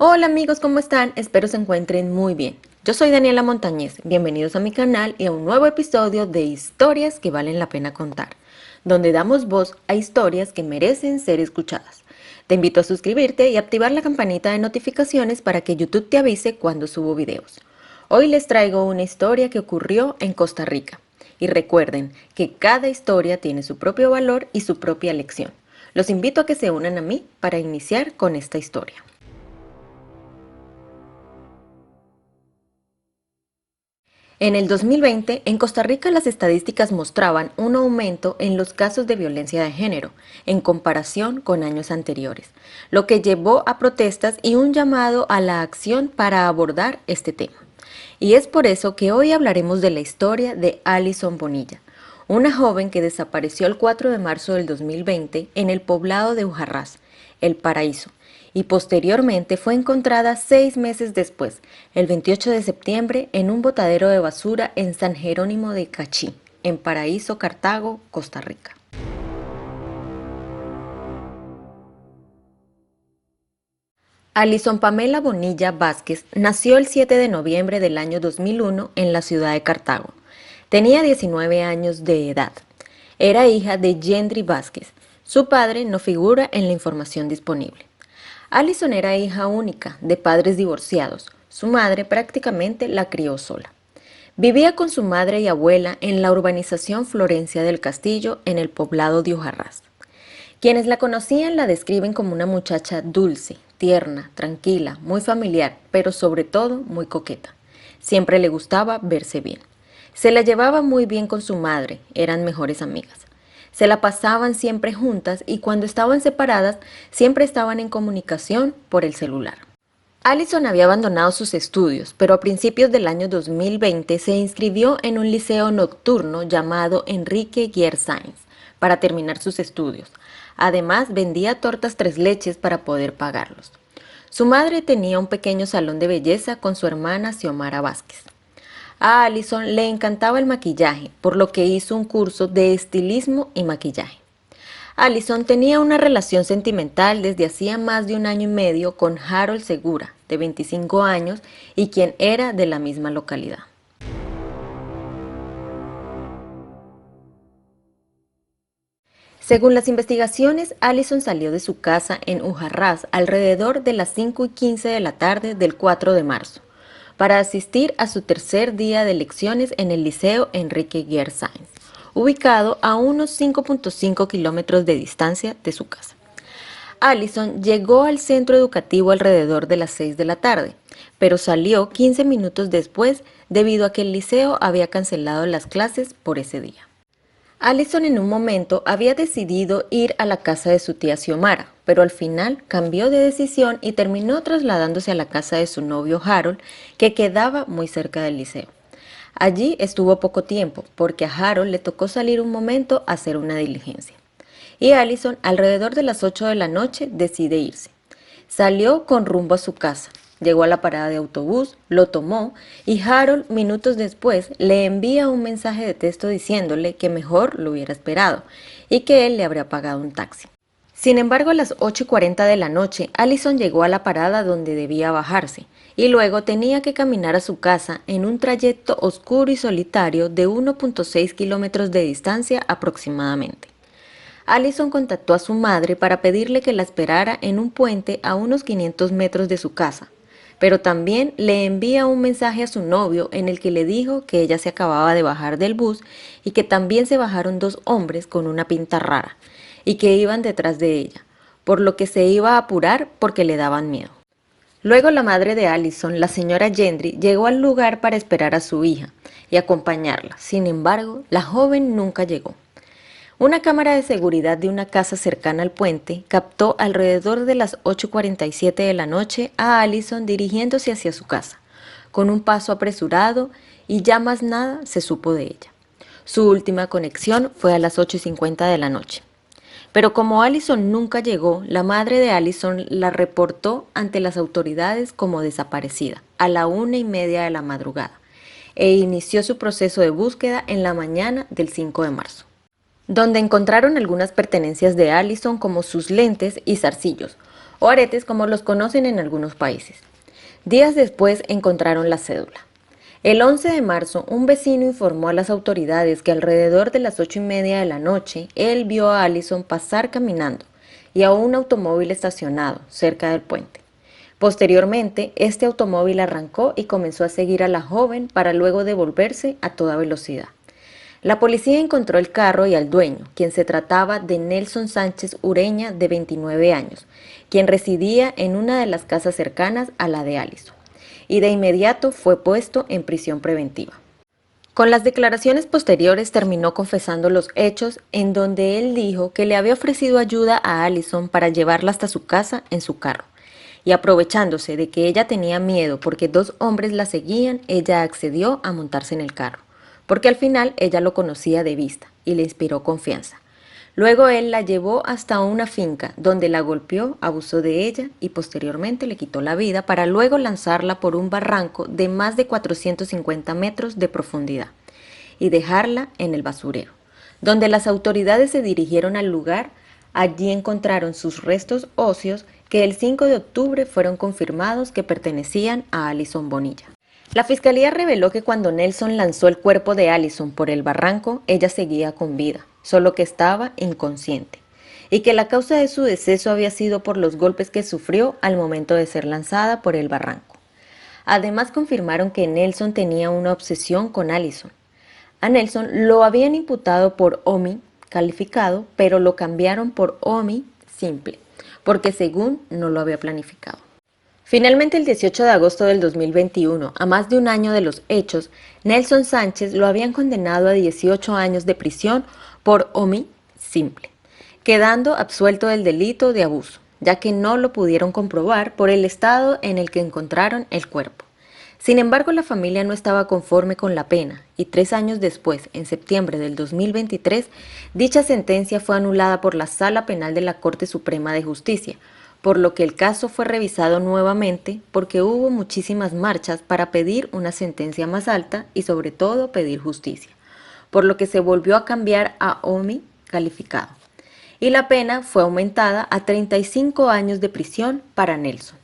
Hola amigos, ¿cómo están? Espero se encuentren muy bien. Yo soy Daniela Montañez, bienvenidos a mi canal y a un nuevo episodio de Historias que valen la pena contar, donde damos voz a historias que merecen ser escuchadas. Te invito a suscribirte y activar la campanita de notificaciones para que YouTube te avise cuando subo videos. Hoy les traigo una historia que ocurrió en Costa Rica. Y recuerden que cada historia tiene su propio valor y su propia lección. Los invito a que se unan a mí para iniciar con esta historia. En el 2020, en Costa Rica las estadísticas mostraban un aumento en los casos de violencia de género, en comparación con años anteriores, lo que llevó a protestas y un llamado a la acción para abordar este tema. Y es por eso que hoy hablaremos de la historia de Alison Bonilla, una joven que desapareció el 4 de marzo del 2020 en el poblado de Ujarrás, El Paraíso, y posteriormente fue encontrada 6 meses después, el 28 de septiembre, en un botadero de basura en San Jerónimo de Cachí, en Paraíso, Cartago, Costa Rica. Alison Pamela Bonilla Vázquez nació el 7 de noviembre del año 2001 en la ciudad de Cartago. Tenía 19 años de edad. Era hija de Gendry Vázquez. Su padre no figura en la información disponible. Alison era hija única, de padres divorciados. Su madre prácticamente la crió sola. Vivía con su madre y abuela en la urbanización Florencia del Castillo, en el poblado de Ujarrás. Quienes la conocían la describen como una muchacha dulce, tierna, tranquila, muy familiar, pero sobre todo muy coqueta. Siempre le gustaba verse bien. Se la llevaba muy bien con su madre, eran mejores amigas. Se la pasaban siempre juntas y cuando estaban separadas siempre estaban en comunicación por el celular. Alison había abandonado sus estudios, pero a principios del año 2020 se inscribió en un liceo nocturno llamado Enrique Guier Sáenz para terminar sus estudios. Además, vendía tortas tres leches para poder pagarlos. Su madre tenía un pequeño salón de belleza con su hermana Xiomara Vázquez. A Alison le encantaba el maquillaje, por lo que hizo un curso de estilismo y maquillaje. Alison tenía una relación sentimental desde hacía más de un año y medio con Harold Segura, de 25 años, y quien era de la misma localidad. Según las investigaciones, Alison salió de su casa en Ujarrás alrededor de las 5:15 de la tarde del 4 de marzo para asistir a su tercer día de lecciones en el Liceo Enrique Guier Sáenz, ubicado a unos 5.5 kilómetros de distancia de su casa. Alison llegó al centro educativo alrededor de las 6 de la tarde, pero salió 15 minutos después debido a que el liceo había cancelado las clases por ese día. Alison en un momento había decidido ir a la casa de su tía Xiomara, pero al final cambió de decisión y terminó trasladándose a la casa de su novio Harold, que quedaba muy cerca del liceo. Allí estuvo poco tiempo, porque a Harold le tocó salir un momento a hacer una diligencia. Y Alison, alrededor de las 8 de la noche, decide irse. Salió con rumbo a su casa. Llegó a la parada de autobús, lo tomó y Harold, minutos después, le envía un mensaje de texto diciéndole que mejor lo hubiera esperado y que él le habría pagado un taxi. Sin embargo, a las 8:40 de la noche, Alison llegó a la parada donde debía bajarse y luego tenía que caminar a su casa en un trayecto oscuro y solitario de 1.6 kilómetros de distancia aproximadamente. Alison contactó a su madre para pedirle que la esperara en un puente a unos 500 metros de su casa, pero también le envía un mensaje a su novio en el que le dijo que ella se acababa de bajar del bus y que también se bajaron dos hombres con una pinta rara y que iban detrás de ella, por lo que se iba a apurar porque le daban miedo. Luego la madre de Alison, la señora Gendry, llegó al lugar para esperar a su hija y acompañarla. Sin embargo, la joven nunca llegó. Una cámara de seguridad de una casa cercana al puente captó alrededor de las 8:47 de la noche a Alison dirigiéndose hacia su casa, con un paso apresurado y ya más nada se supo de ella. Su última conexión fue a las 8:50 de la noche. Pero como Alison nunca llegó, la madre de Alison la reportó ante las autoridades como desaparecida a la 1:30 de la madrugada e inició su proceso de búsqueda en la mañana del 5 de marzo. Donde encontraron algunas pertenencias de Alison como sus lentes y zarcillos, o aretes como los conocen en algunos países. Días después encontraron la cédula. El 11 de marzo, un vecino informó a las autoridades que alrededor de las 8:30 de la noche, él vio a Allison pasar caminando y a un automóvil estacionado cerca del puente. Posteriormente, este automóvil arrancó y comenzó a seguir a la joven para luego devolverse a toda velocidad. La policía encontró el carro y al dueño, quien se trataba de Nelson Sánchez Ureña, de 29 años, quien residía en una de las casas cercanas a la de Allison, y de inmediato fue puesto en prisión preventiva. Con las declaraciones posteriores terminó confesando los hechos, en donde él dijo que le había ofrecido ayuda a Allison para llevarla hasta su casa en su carro, y aprovechándose de que ella tenía miedo porque dos hombres la seguían, ella accedió a montarse en el carro, porque al final ella lo conocía de vista y le inspiró confianza. Luego él la llevó hasta una finca donde la golpeó, abusó de ella y posteriormente le quitó la vida para luego lanzarla por un barranco de más de 450 metros de profundidad y dejarla en el basurero, donde las autoridades se dirigieron al lugar. Allí encontraron sus restos óseos que el 5 de octubre fueron confirmados que pertenecían a Allison Bonilla. La fiscalía reveló que cuando Nelson lanzó el cuerpo de Allison por el barranco, ella seguía con vida, solo que estaba inconsciente, y que la causa de su deceso había sido por los golpes que sufrió al momento de ser lanzada por el barranco. Además confirmaron que Nelson tenía una obsesión con Allison. A Nelson lo habían imputado por homicidio calificado, pero lo cambiaron por homicidio simple, porque según no lo había planificado. Finalmente, el 18 de agosto del 2021, a más de un año de los hechos, Nelson Sánchez lo habían condenado a 18 años de prisión por homicidio simple, quedando absuelto del delito de abuso, ya que no lo pudieron comprobar por el estado en el que encontraron el cuerpo. Sin embargo, la familia no estaba conforme con la pena y 3 años después, en septiembre del 2023, dicha sentencia fue anulada por la Sala Penal de la Corte Suprema de Justicia, por lo que el caso fue revisado nuevamente porque hubo muchísimas marchas para pedir una sentencia más alta y sobre todo pedir justicia, por lo que se volvió a cambiar a homicidio calificado y la pena fue aumentada a 35 años de prisión para Nelson.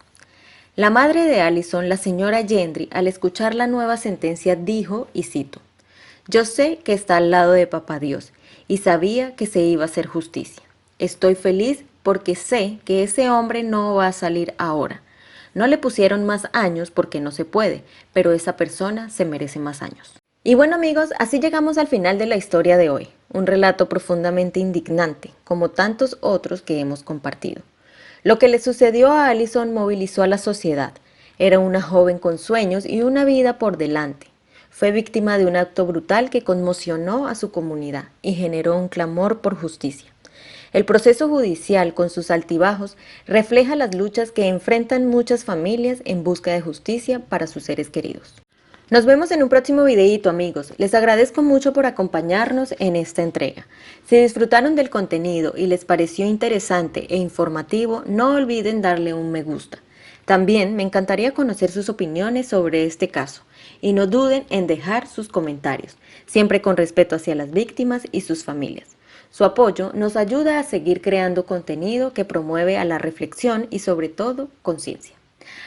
La madre de Allison, la señora Gendry, al escuchar la nueva sentencia dijo, y cito: "Yo sé que está al lado de Papá Dios y sabía que se iba a hacer justicia. Estoy feliz porque sé que ese hombre no va a salir ahora. No le pusieron más años porque no se puede, pero esa persona se merece más años". Y bueno amigos, así llegamos al final de la historia de hoy. Un relato profundamente indignante, como tantos otros que hemos compartido. Lo que le sucedió a Allison movilizó a la sociedad. Era una joven con sueños y una vida por delante. Fue víctima de un acto brutal que conmocionó a su comunidad y generó un clamor por justicia. El proceso judicial, con sus altibajos, refleja las luchas que enfrentan muchas familias en busca de justicia para sus seres queridos. Nos vemos en un próximo videíto, amigos. Les agradezco mucho por acompañarnos en esta entrega. Si disfrutaron del contenido y les pareció interesante e informativo, no olviden darle un me gusta. También me encantaría conocer sus opiniones sobre este caso y no duden en dejar sus comentarios, siempre con respeto hacia las víctimas y sus familias. Su apoyo nos ayuda a seguir creando contenido que promueve a la reflexión y sobre todo conciencia.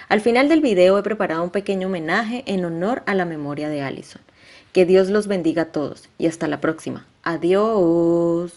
Al final del video he preparado un pequeño homenaje en honor a la memoria de Allison. Que Dios los bendiga a todos y hasta la próxima. Adiós.